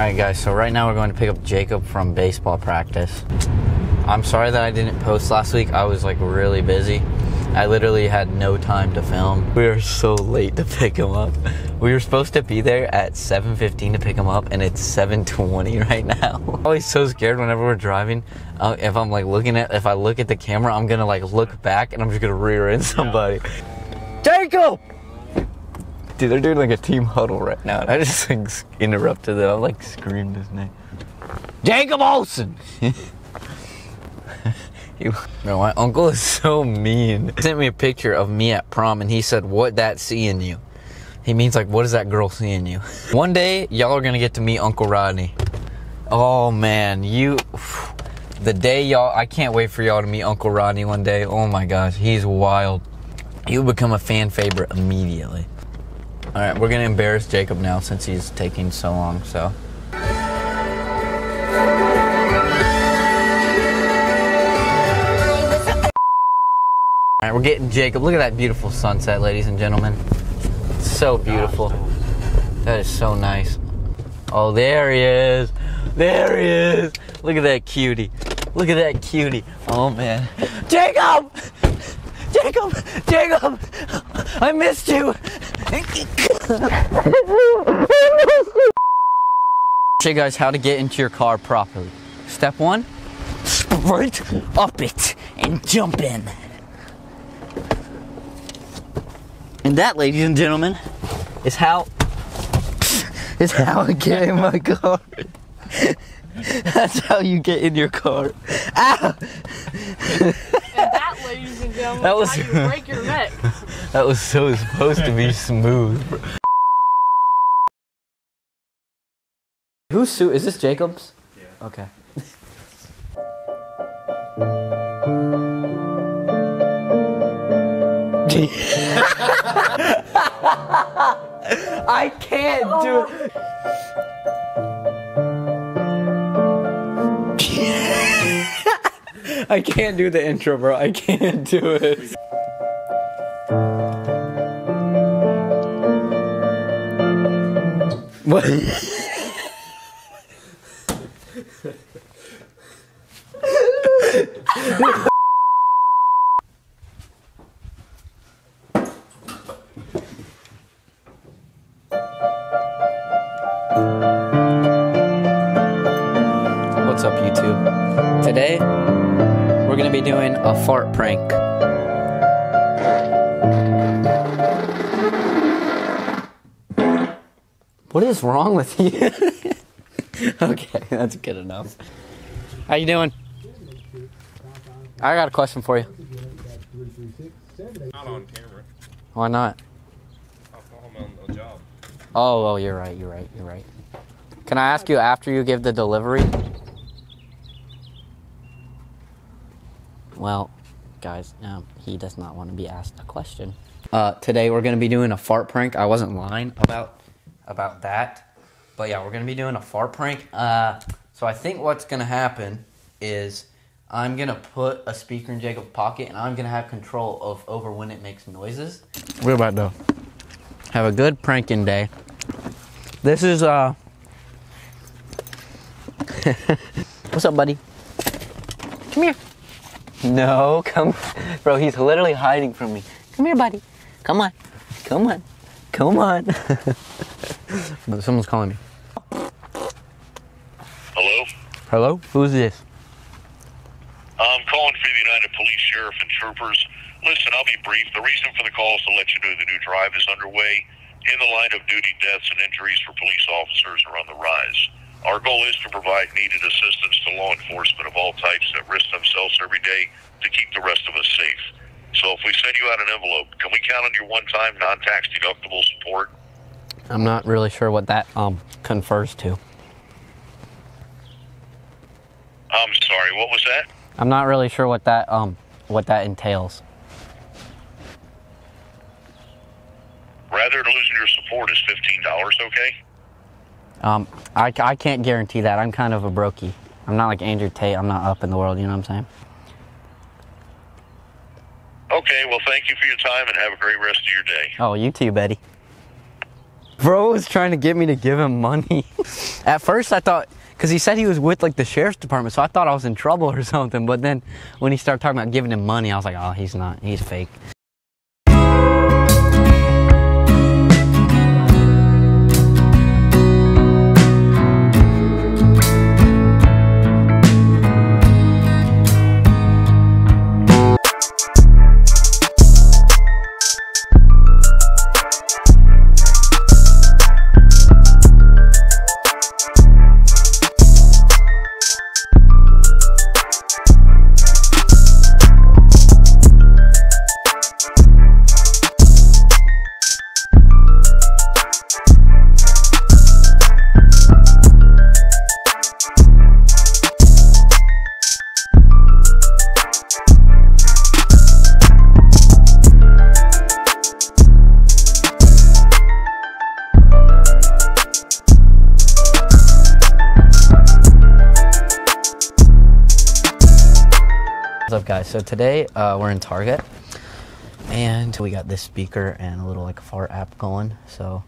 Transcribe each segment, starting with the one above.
Alright guys, so right now we're going to pick up Jacob from baseball practice. I'm sorry that I didn't post last week. I was like really busy. I literally had no time to film. We are so late to pick him up. We were supposed to be there at 7:15 to pick him up, and it's 7:20 right now. I'm always so scared whenever we're driving. If I'm like if I look at the camera, I'm gonna like look back and I'm just gonna rear end somebody. Jacob! Dude, they're doing like a team huddle right now, and I just like interrupted them. I like screamed his name. Jacob Olsen! No, my uncle is so mean. He sent me a picture of me at prom, and he said, "What that see in you?" He means like, what is that girl see in you? One day, y'all are gonna get to meet Uncle Rodney. Oh man, the day y'all, I can't wait for y'all to meet Uncle Rodney one day. Oh my gosh, he's wild. He'll become a fan favorite immediately. All right, we're gonna embarrass Jacob now since he's taking so long, so. All right, we're getting Jacob. Look at that beautiful sunset, ladies and gentlemen. It's so beautiful. That is so nice. Oh, there he is. There he is. Look at that cutie. Look at that cutie. Oh, man. Jacob! Jacob! Jacob! I missed you! Show you guys how to get into your car properly. Step 1, sprint up it and jump in. And that, ladies and gentlemen, is how I get in my car. That's how you get in your car. Ow! And that, ladies and gentlemen, that was how you break your neck. That was so supposed to be smooth. Whose suit is this? Jacob's? Yeah. Okay. I can't do it. I can't do the intro, bro. I can't do it. What? What's up, YouTube? Today, we're gonna be doing a fart prank. What is wrong with you? Okay, that's good enough. How you doing? I got a question for you. Not on camera. Why not? I'm on the job. Oh, you're right. Can I ask you after you give the delivery? Well, guys, he does not want to be asked a question. Today we're going to be doing a fart prank. I wasn't lying about that. But yeah, we're going to be doing a fart prank. So I think what's going to happen is I'm going to put a speaker in Jacob's pocket, and I'm going to have control over when it makes noises. We're about to have a good pranking day. This is, what's up, buddy? Come here. No, come. Bro, he's literally hiding from me. Come here, buddy. Come on. Come on. Come on. Someone's calling me. Hello? Hello? Who's this? I'm calling for the United Police Sheriff and Troopers. Listen, I'll be brief. The reason for the call is to let you know the new drive is underway. In the line of duty, deaths and injuries for police officers are on the rise. Our goal is to provide needed assistance to law enforcement of all types that risk themselves every day to keep the rest of us safe. So if we send you out an envelope, can we count on your one-time, non-tax deductible support? I'm not really sure what that confers to. I'm sorry, what was that? I'm not really sure what that entails. Rather than losing your support is $15, okay? I can't guarantee that. I'm kind of a brokey. I'm not like Andrew Tate. I'm not up in the world, you know what I'm saying? Okay, well, thank you for your time and have a great rest of your day. Oh, you too, Betty. Bro was trying to get me to give him money. At first I thought, because he said he was with like the sheriff's department, so I thought I was in trouble or something. But then when he started talking about giving him money, I was like, oh, he's not. He's fake. What's up, guys? So today we're in Target and we got this speaker and a little like fart app going, so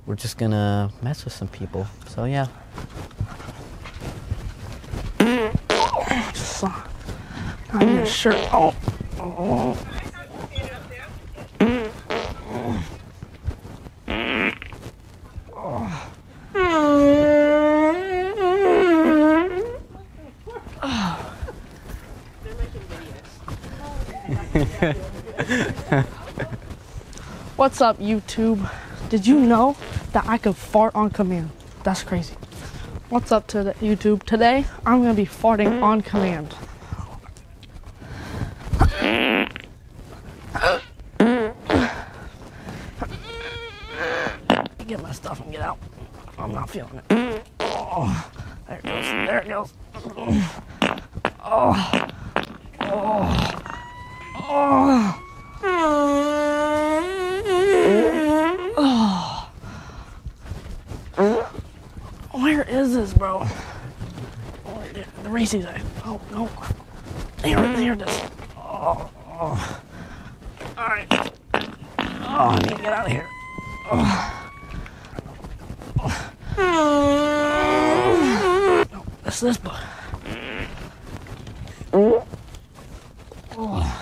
we're just gonna mess with some people. So yeah. I need a shirt. Oh. What's up, YouTube? Did you know that I could fart on command? That's crazy. What's up to the YouTube? Today, I'm gonna be farting on command. Get my stuff and get out. I'm not feeling it. Oh, there it goes. There it goes. Oh. Oh. Oh. Oh. Where is this, bro? Oh, right there. The racing side. Oh, no. There it is. Oh. Oh. Alright. Oh, I need to get out of here. Oh. No, it's this book. Oh. Oh.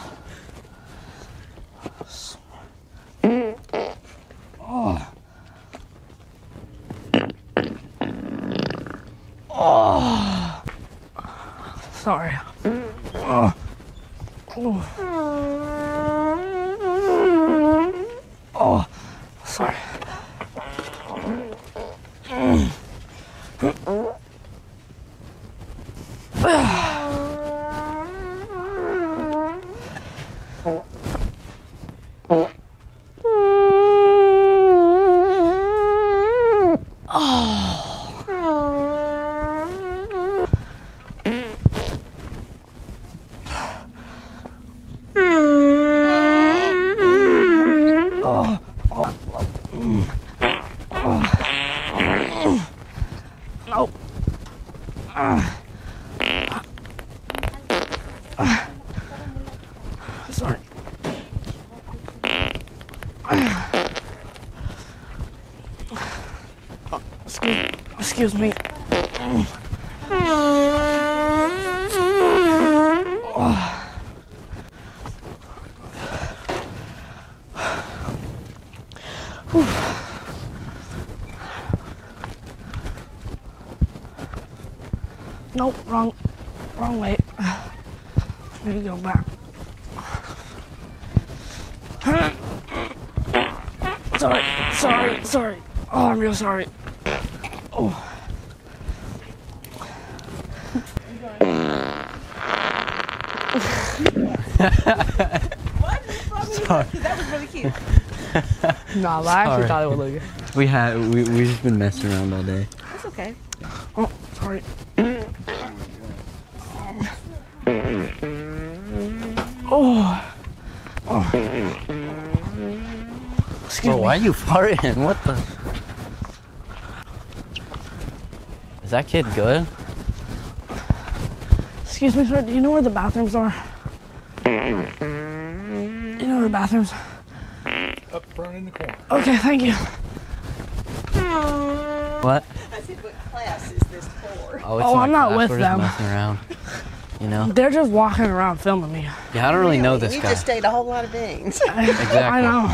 Oh. Sorry. Oh. Oh. Oh. Sorry. No. Sorry. Excuse me. Nope, wrong way. Let me go back. Sorry. Oh, I'm real sorry. Oh. What? Sorry. That was really cute. Nah, but I actually thought it would look good. We've just been messing around all day. That's okay. Oh, sorry. Oh. Excuse me. Why are you farting? What the? Is that kid good? Excuse me, sir. Do you know where the bathrooms are? You know where the bathrooms? Up front in the corner. Okay, thank you. What? I said, what class is this for? Oh, it's Oh, my I'm not class. with We're just them. messing around. You know? They're just walking around filming me. Yeah, I don't really know this You guy. just ate a whole lot of beans. Exactly. I know.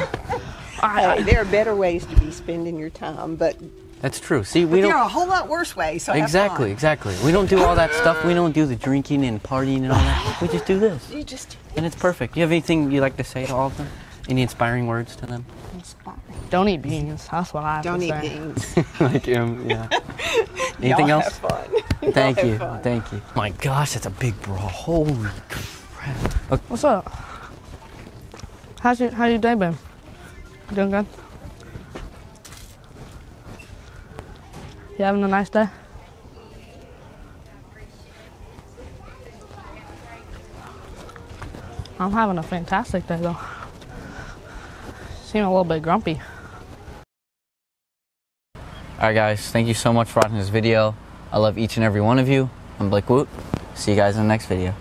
Hey, there are better ways to be spending your time, but That's true. See, we there are don't. a whole lot worse ways. So Exactly, exactly. We don't do all that stuff. We don't do the drinking and partying and all that. We just do this. You just And it's perfect. You have anything you like to say to all of them? Any inspiring words to them? inspire. Don't eat beans. That's what I have Don't to eat say. beans. Like him, yeah. Anything Y'all else? Have fun. Thank Y'all you, have fun. thank you. My gosh, that's a big bra. Holy crap. Okay. What's up? How your day been? You doing good? You having a nice day? I'm having a fantastic day though. Seem a little bit grumpy. Alright guys, thank you so much for watching this video. I love each and every one of you. I'm Blake Woot. See you guys in the next video.